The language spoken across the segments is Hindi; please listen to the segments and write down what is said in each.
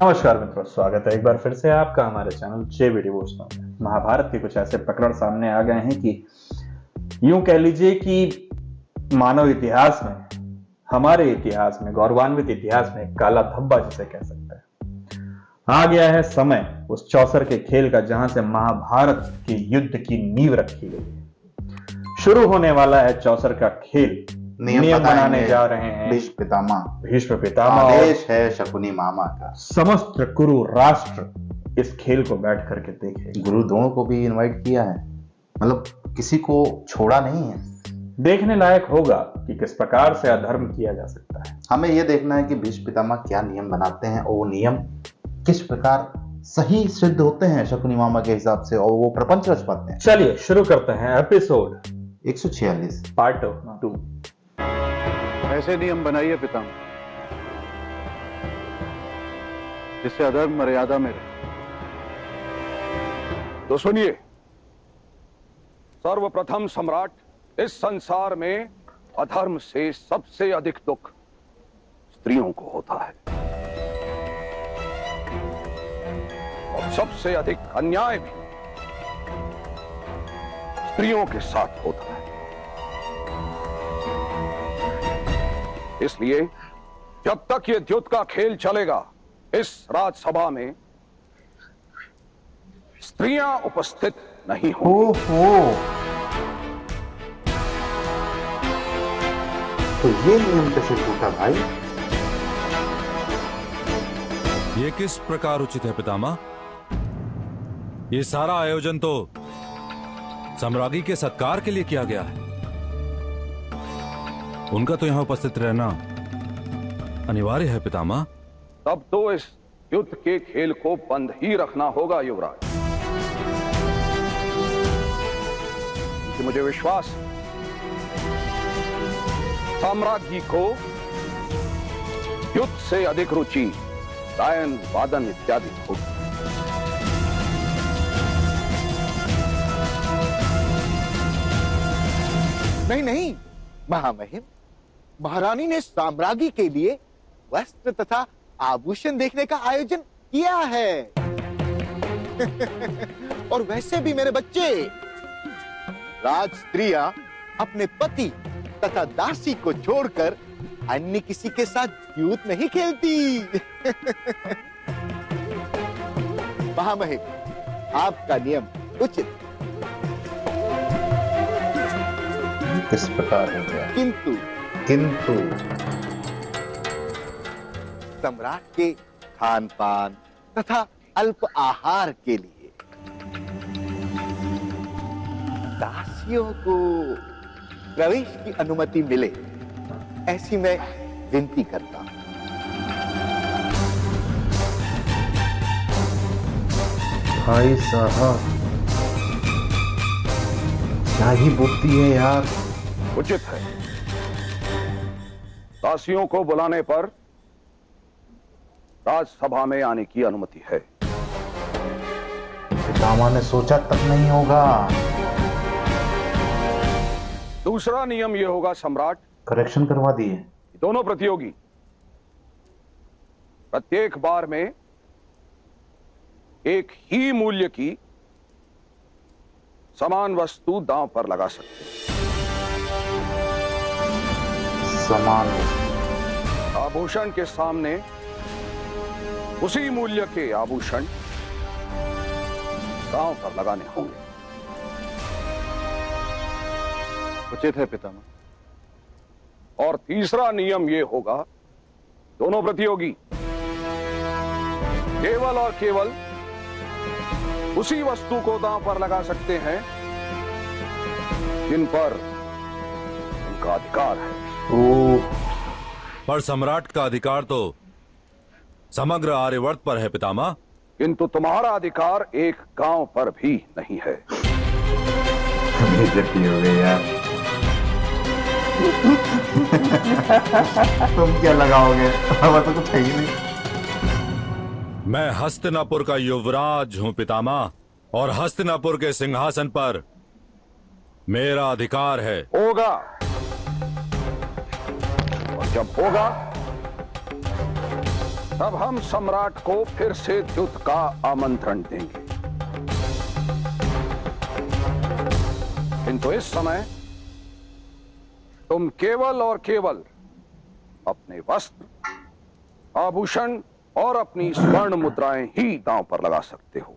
नमस्कार मित्रों, स्वागत है एक बार फिर से आपका हमारे चैनल जेबी डिवोशनल में। महाभारत के कुछ ऐसे प्रकरण सामने आ गए हैं कि यूं कह लीजिए कि मानव इतिहास में, हमारे इतिहास में, गौरवान्वित इतिहास में एक काला धब्बा जिसे कह सकते हैं। आ गया है समय उस चौसर के खेल का जहां से महाभारत के युद्ध की नींव रखी गई है। शुरू होने वाला है चौसर का खेल। नियम बनाने जा रहे हैं भीष्म पितामह। आदेश है शकुनी मामा का। समस्त कुरु राष्ट्र इस खेल को बैठ करके देखे। गुरु द्रोण को भी इनवाइट किया है, मतलब किसी को छोड़ा नहीं है। देखने लायक होगा कि किस प्रकार से अधर्म किया जा सकता है। हमें यह देखना है कि भीष्म पितामह क्या नियम बनाते हैं और वो नियम किस प्रकार सही सिद्ध होते हैं शकुनी मामा के हिसाब से, और वो प्रपंच रच पाते हैं। चलिए शुरू करते हैं एपिसोड 146 पार्ट 2। ऐसे नियम बनाइए पितामह जिससे अधर्म मर्यादा में रहे। तो सुनिए, सर्वप्रथम सम्राट, इस संसार में अधर्म से सबसे अधिक दुख स्त्रियों को होता है और सबसे अधिक अन्याय भी स्त्रियों के साथ होता है। इसलिए जब तक ये द्युत का खेल चलेगा, इस राजसभा में स्त्रियां उपस्थित नहीं होंगी। तो ये नियम कैसे टूटा भाई? ये किस प्रकार उचित है पितामह? ये सारा आयोजन तो सम्राज्ञी के सत्कार के लिए किया गया है। उनका तो यहां उपस्थित रहना अनिवार्य है पितामह। तब तो इस युद्ध के खेल को बंद ही रखना होगा युवराज, कि मुझे विश्वास है साम्राज्ञी को युद्ध से अधिक रुचि गायन वादन इत्यादि होगी। नहीं नहीं महामहिम, महारानी ने साम्राज्ञी के लिए वस्त्र तथा आभूषण देखने का आयोजन किया है। और वैसे भी मेरे बच्चे, राज स्त्रियां अपने पति तथा दासी को छोड़कर अन्य किसी के साथ युद्ध नहीं खेलती। महामहिम, आपका नियम उचित, किस प्रकार हो गया? किंतु सम्राट के खान पान तथा अल्प आहार के लिए दासियों को प्रवेश की अनुमति मिले, ऐसी मैं विनती करता हूं। भाई साहब, क्या ही बुद्धि है यार। उचित है, दासियों को बुलाने पर राजसभा में आने की अनुमति है। पितामह ने सोचा तक नहीं होगा। दूसरा नियम यह होगा सम्राट, करेक्शन करवा दिए। दोनों प्रतियोगी प्रत्येक बार में एक ही मूल्य की समान वस्तु दांव पर लगा सकते हैं। समान आभूषण के सामने उसी मूल्य के आभूषण दांव पर लगाने होंगे। उचित है पितामह। और तीसरा नियम यह होगा, दोनों प्रतियोगी केवल और केवल उसी वस्तु को दांव पर लगा सकते हैं जिन पर उनका अधिकार है। पर सम्राट का अधिकार तो समग्र आर्यवर्त पर है पितामह। किंतु तुम्हारा अधिकार एक गांव पर भी नहीं है। बेइज्जती हो गई यार। तुम क्या लगाओगे? हवा तो कुछ है ही नहीं। मैं हस्तिनापुर का युवराज हूं पितामह, और हस्तिनापुर के सिंहासन पर मेरा अधिकार है। होगा, और जब होगा तब हम सम्राट को फिर से युद्ध का आमंत्रण देंगे। किंतु इस समय तुम केवल और केवल अपने वस्त्र, आभूषण और अपनी स्वर्ण मुद्राएं ही दांव पर लगा सकते हो।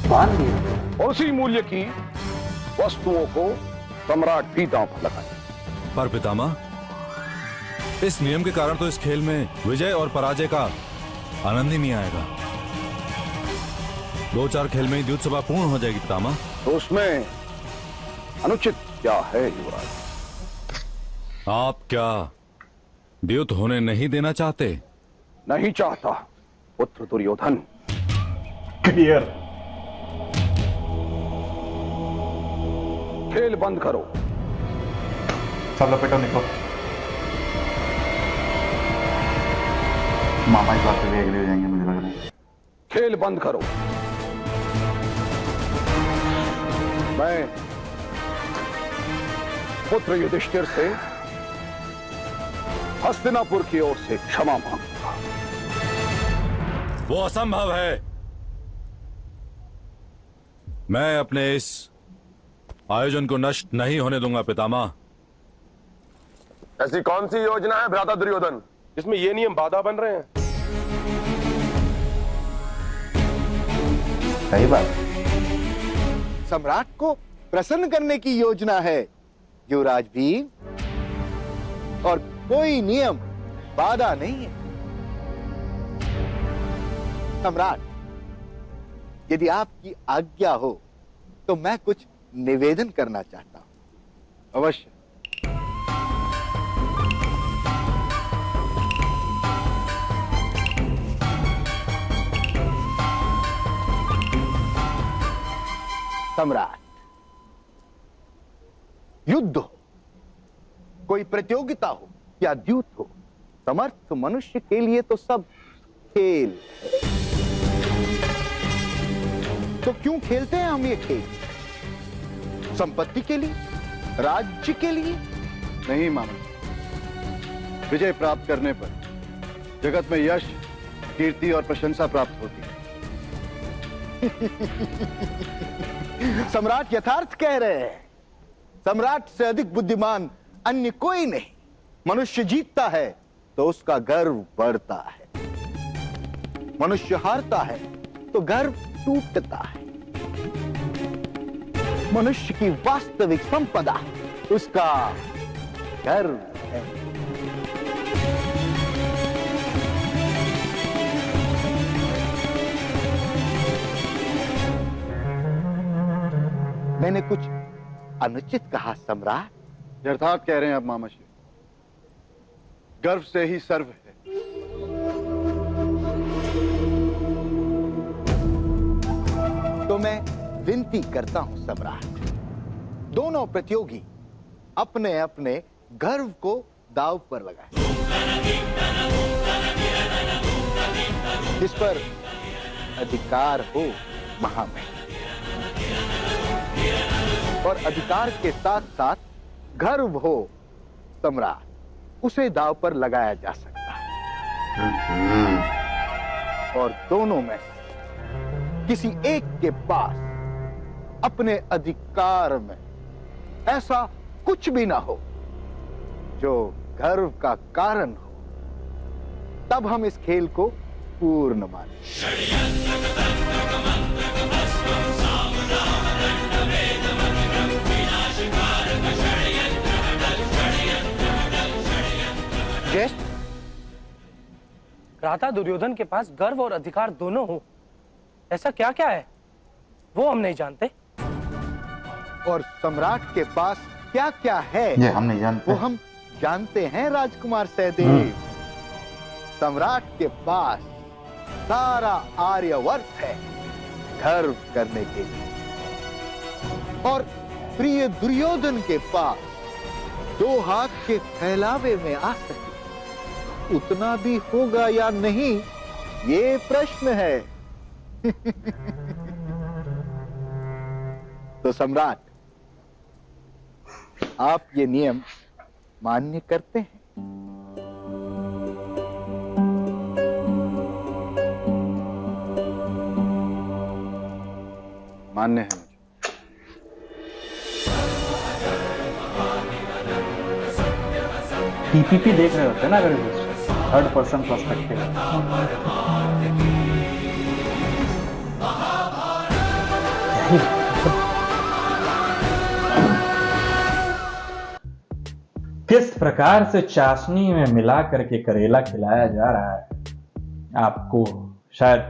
मान लिए उसी मूल्य की वस्तुओं को सम्राट भी दांव पर लगाए। पर पितामह, इस नियम के कारण तो इस खेल में विजय और पराजय का आनंद ही नहीं आएगा। 2-4 खेल में युद्ध सभा पूर्ण हो जाएगी पितामह। तो उसमें अनुचित क्या है युवराज? आप क्या द्युत होने नहीं देना चाहते? नहीं चाहता पुत्र दुर्योधन। क्लियर। खेल बंद करो। सब लपेटो, निकलो। मामा इस बात पे भी एग्री हो जाएंगे, मुझे लग रहा है। खेल बंद करो। मैं पुत्र युधिष्ठिर से हस्तिनापुर की ओर से क्षमा मांगूंगा। वो असंभव है। मैं अपने इस आयोजन को नष्ट नहीं होने दूंगा पितामह। ऐसी कौन सी योजना है भ्राता दुर्योधन जिसमें ये नियम बाधा बन रहे हैं? सही बात। सम्राट को प्रसन्न करने की योजना है युवराज भीम, और कोई नियम बाधा नहीं है। सम्राट, यदि आपकी आज्ञा हो तो मैं कुछ निवेदन करना चाहता हूं। अवश्य। सम्राट, युद्ध हो, कोई प्रतियोगिता हो या द्यूत हो, समर्थ मनुष्य के लिए तो सब खेल है। तो क्यों खेलते हैं हम ये खेल? संपत्ति के लिए? राज्य के लिए? नहीं मामा, विजय प्राप्त करने पर जगत में यश, कीर्ति और प्रशंसा प्राप्त होती है। सम्राट यथार्थ कह रहे हैं। सम्राट से अधिक बुद्धिमान अन्य कोई नहीं। मनुष्य जीतता है तो उसका गर्व बढ़ता है, मनुष्य हारता है तो गर्व टूटता है। मनुष्य की वास्तविक संपदा उसका गर्व है। मैंने कुछ अनुचित कहा सम्राट? यथार्थ कह रहे हैं आप मामाश्री। गर्व से ही सर्व है। तो मैं विनती करता हूं सम्राट, दोनों प्रतियोगी अपने अपने गर्व को दांव पर लगाएं। जिस पर अधिकार हो महामहिम, और अधिकार के साथ साथ गर्व हो सम्राट, उसे दांव पर लगाया जा सकता है। और दोनों में से किसी एक के पास अपने अधिकार में ऐसा कुछ भी ना हो जो गर्व का कारण हो, तब हम इस खेल को पूर्ण मानें। ज्येष्ठ, भ्राता दुर्योधन के पास गर्व और अधिकार दोनों हो, ऐसा क्या क्या है वो हम नहीं जानते। और सम्राट के पास क्या क्या है ये हम नहीं जानते। वो हम जानते हैं राजकुमार सहदेव। सम्राट के पास सारा आर्यवर्त है गर्व करने के लिए, और प्रिय दुर्योधन के पास 2 हाथ के फैलावे में आ सके उतना भी होगा या नहीं, ये प्रश्न है। तो सम्राट, आप ये नियम मान्य करते हैं? मान्य है मुझे। टीपीपी देख रहे होते हैं ना, अगर थर्ड पर्सन पर्सपेक्टिव। किस प्रकार से चाशनी में मिला करके करेला खिलाया जा रहा है, आपको शायद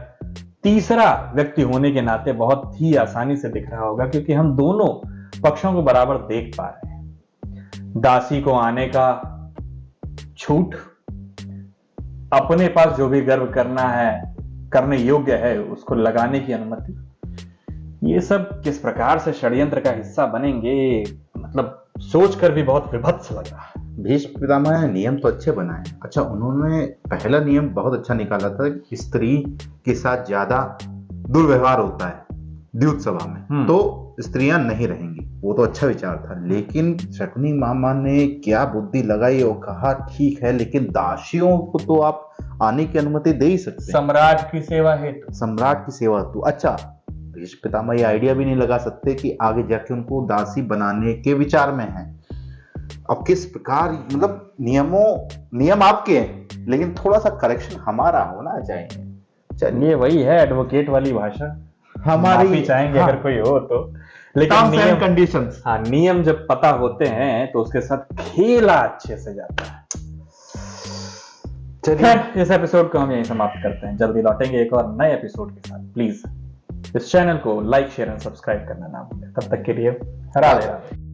तीसरा व्यक्ति होने के नाते बहुत ही आसानी से दिख रहा होगा, क्योंकि हम दोनों पक्षों को बराबर देख पा रहे हैं। दासी को आने का छूट, अपने पास जो भी गर्व करना है, करने योग्य है, उसको लगाने की अनुमति, ये सब किस प्रकार से षड्यंत्र का हिस्सा बनेंगे, मतलब सोचकर भी बहुत विभत्स लग रहा है। भीष्म पितामह ने नियम तो अच्छे बनाए। अच्छा, उन्होंने पहला नियम बहुत अच्छा निकाला था कि स्त्री के साथ ज्यादा दुर्व्यवहार होता है द्यूत सभा में, तो स्त्रियां नहीं रहेंगी। वो तो अच्छा विचार था, लेकिन शकुनी मामा ने क्या बुद्धि लगाई और कहा ठीक है, लेकिन दासियों को तो आप आने की अनुमति दे ही सकते हैं, सम्राट की सेवा हेतु। सम्राट की सेवा तो। अच्छा, भीष्म पितामह ये आइडिया भी नहीं लगा सकते कि आगे जाके उनको दासी बनाने के विचार में है। अब किस प्रकार, मतलब नियम आपके हैं, लेकिन थोड़ा सा करेक्शन हमारा होना चाहिए। चलिए, वही है एडवोकेट वाली भाषा, हमारी माफी चाहेंगे अगर कोई हो तो। लेकिन नियम कंडीशंस, हाँ, नियम जब पता होते हैं तो उसके साथ खेला अच्छे से जाता है। चलिए, इस एपिसोड को हम यहीं समाप्त करते हैं। जल्दी लौटेंगे एक और नए एपिसोड के साथ। प्लीज इस चैनल को लाइक, शेयर एंड सब्सक्राइब करना ना भूलें। तब तक के लिए राधे राधे।